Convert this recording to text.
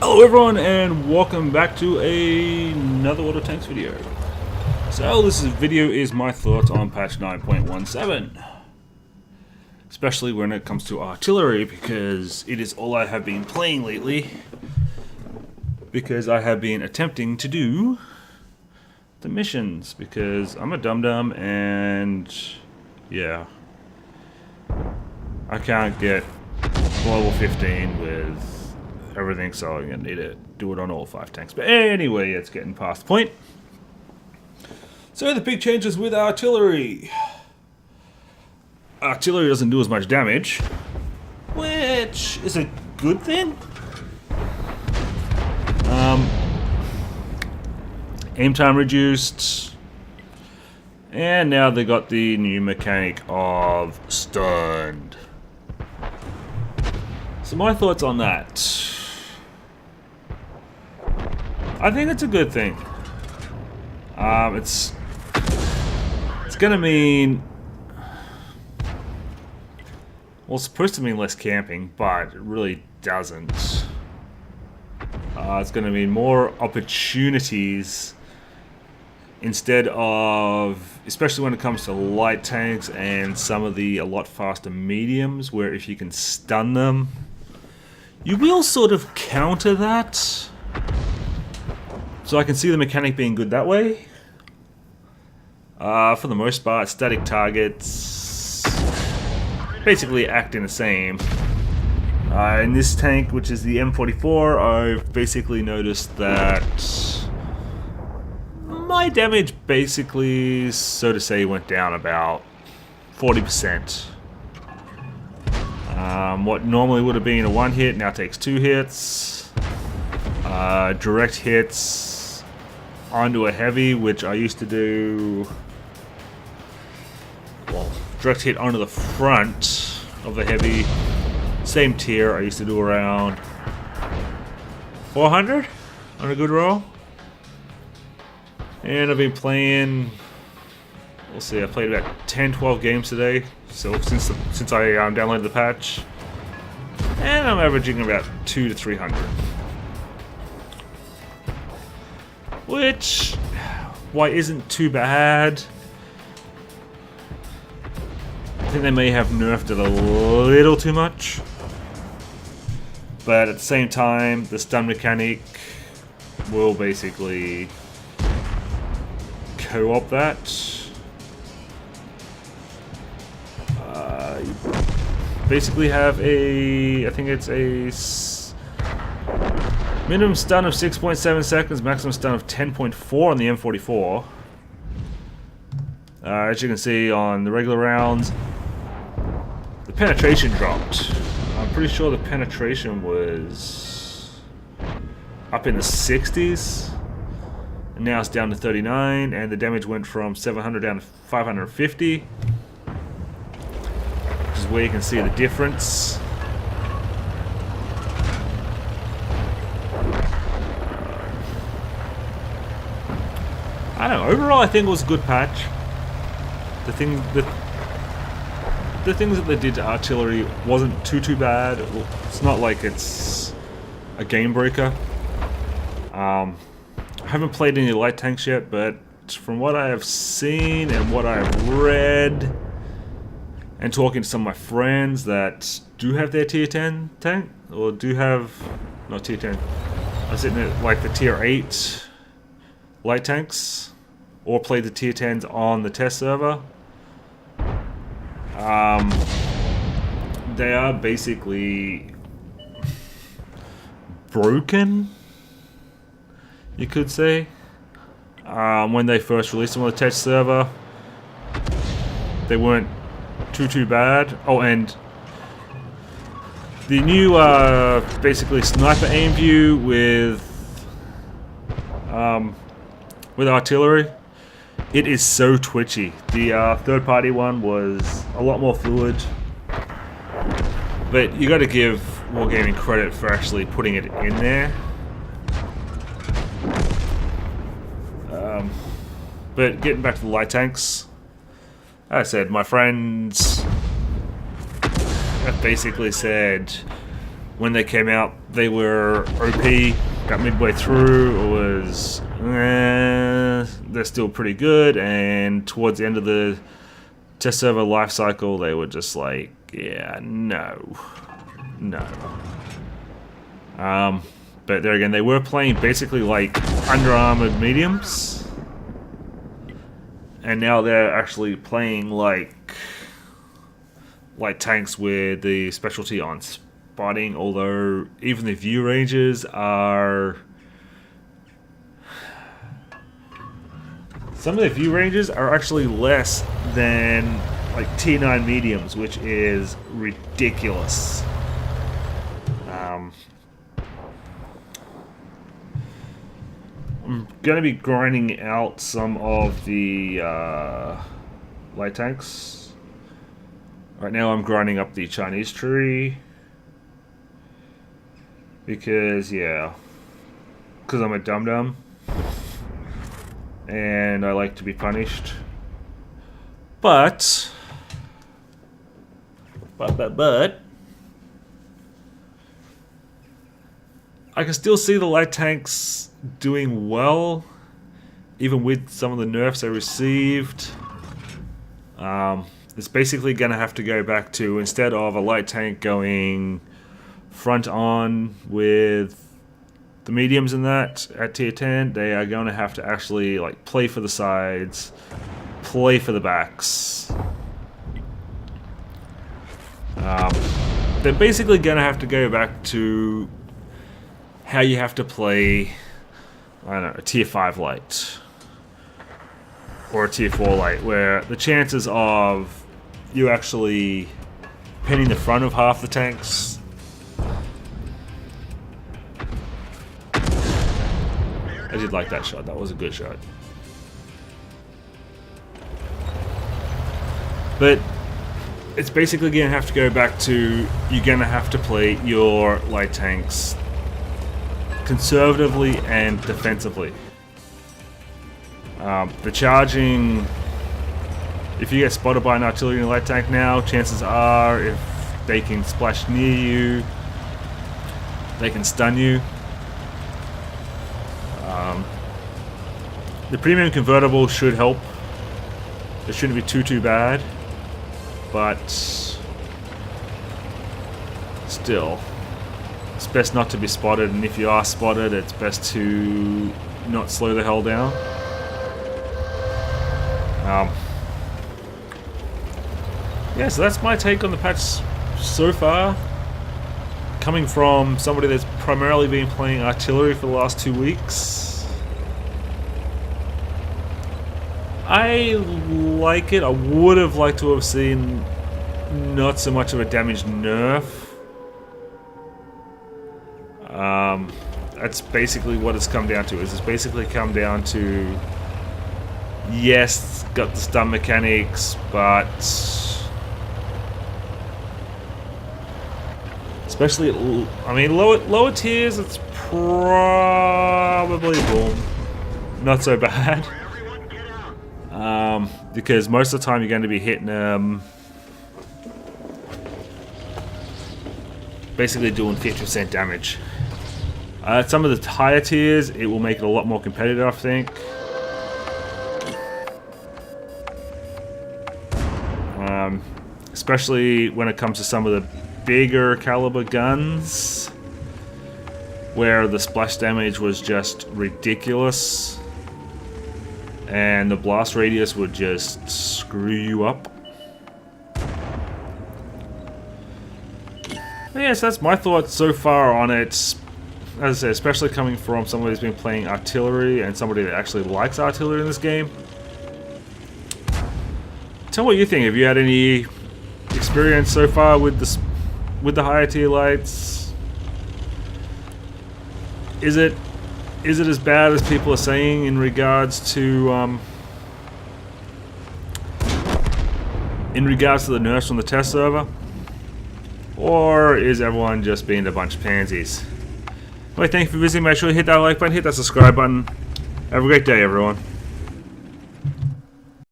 Hello everyone and welcome back to another World of Tanks video. So this video is my thoughts on patch 9.17. Especially when it comes to artillery, because it is all I have been playing lately. Because I have been attempting to do the missions, because I'm a dum-dum and yeah. I can't get level 15 with everything, so I'm gonna need to do it on all 5 tanks. But anyway, it's getting past the point. So the big changes with artillery. Artillery doesn't do as much damage, which is a good thing. Aim time reduced, and now they got the new mechanic of stunned. So my thoughts on that. I think it's a good thing. It's gonna mean, well, it's supposed to mean less camping, but it really doesn't. It's gonna mean more opportunities instead of, especially when it comes to light tanks and some of the a lot faster mediums, where if you can stun them, you will sort of counter that. So I can see the mechanic being good that way. For the most part, static targets basically acting the same. In this tank, which is the M44, I've basically noticed that my damage basically, so to say, went down about 40%. What normally would have been a 1 hit now takes 2 hits. Direct hits onto a heavy, which I used to do, well, direct hit onto the front of the heavy, same tier, I used to do around 400 on a good roll. And I've been playing, we'll see, I played about 10-12 games today, so since I downloaded the patch, and I'm averaging about 200 to 300. Which, why isn't too bad. I think they may have nerfed it a little too much. But at the same time, the stun mechanic will basically co-op that. You basically have a, I think it's a minimum stun of 6.7 seconds, maximum stun of 10.4 on the M44. As you can see on the regular rounds, the penetration dropped. I'm pretty sure the penetration was up in the 60s, and now it's down to 39, and the damage went from 700 down to 550, which is where you can see the difference. I don't know, overall I think it was a good patch. The things that they did to artillery wasn't too bad. It's not like it's a game breaker. I haven't played any light tanks yet, but from what I have seen and what I have read, and talking to some of my friends that do have their tier 10 tank, or do have, not tier 10, I was sitting at like the tier 8 light tanks, or played the tier 10s on the test server. They are basically broken, you could say. When they first released them on the test server, they weren't too bad. Oh, and the new basically sniper aim view with artillery, it is so twitchy. The third-party one was a lot more fluid, but you got to give Wargaming credit for actually putting it in there. But getting back to the light tanks, as I said, my friends have basically said when they came out, they were OP. Got midway through, it was they're still pretty good, and towards the end of the test server life cycle, they were just like, yeah, no. But there again, they were playing basically like under-armored mediums, and now they're actually playing like tanks with the specialty on spotting, although even the view ranges are... Some of the view ranges are actually less than like tier 9 mediums, which is ridiculous. I'm going to be grinding out some of the light tanks. Right now I'm grinding up the Chinese tree. Because, yeah. Because I'm a dum-dum. And I like to be punished. But... I can still see the light tanks doing well, even with some of the nerfs they received. It's basically going to have to go back to, instead of a light tank going front on with the mediums and that at tier 10, they are going to have to actually like play for the sides, play for the backs. They're basically going to have to go back to how you have to play, I don't know, a tier 5 light or a tier 4 light, where the chances of you actually pinning the front of half the tanks I did like that shot. That was a good shot. But it's basically going to have to go back to, you're going to have to play your light tanks conservatively and defensively. The charging, if you get spotted by an artillery light tank now, chances are if they can splash near you, they can stun you. The premium convertible should help. It shouldn't be too bad, but still, it's best not to be spotted, and if you are spotted, it's best to not slow the hell down. Yeah, so that's my take on the patch so far. Coming from somebody that's primarily been playing artillery for the last 2 weeks, I like it. I would have liked to have seen not so much of a damage nerf. That's basically what it's come down to. It's basically come down to, yes, got the stun mechanics, but especially, I mean, lower tiers, it's probably boom, not so bad. Because most of the time you're going to be hitting basically doing 50% damage. At some of the higher tiers, it will make it a lot more competitive, I think. Especially when it comes to some of the bigger caliber guns, where the splash damage was just ridiculous and the blast radius would just screw you up. But yeah, so that's my thoughts so far on it. As I said, especially coming from somebody who's been playing artillery and somebody that actually likes artillery in this game. Tell me what you think. Have you had any experience so far with the higher tier lights? Is it as bad as people are saying in regards to the nerfs from the test server? Or is everyone just being a bunch of pansies? Anyway, thank you for visiting. Make sure you hit that like button, hit that subscribe button. Have a great day, everyone.